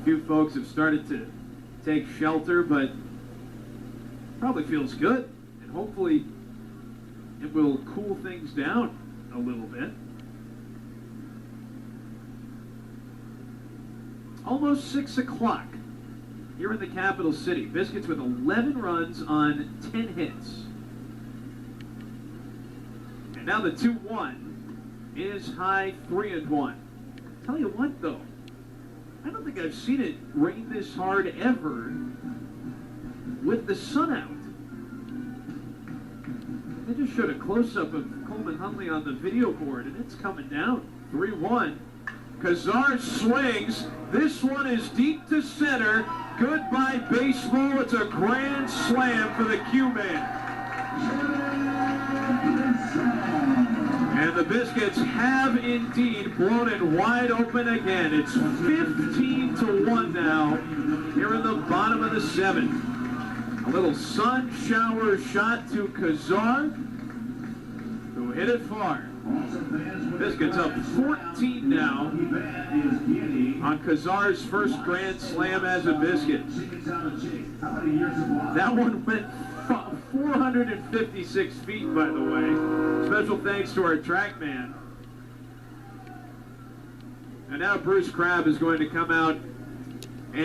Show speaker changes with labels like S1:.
S1: few folks have started to take shelter, but probably feels good, and hopefully it will cool things down a little bit. Almost 6 o'clock here in the capital city. Biscuits with 11 runs on 10 hits. And now the 2-1 is high 3-1. Tell you what, though, I don't think I've seen it rain this hard ever with the sun out. They just showed a close-up of Coleman Huntley on the video board, and it's coming down. 3-1. Qsar swings. This one is deep to center. Goodbye baseball. It's a grand slam for the Q-Man. And the Biscuits have indeed blown it wide open again. It's 15-1 now here in the bottom of the 7th. A little sun shower shot to Qsar, who hit it far. Biscuits up 14 now on Qsar's first grand slam as a Biscuit. That one went 456 feet, by the way. Special thanks to our track man. And now Bruce Crabb is going to come out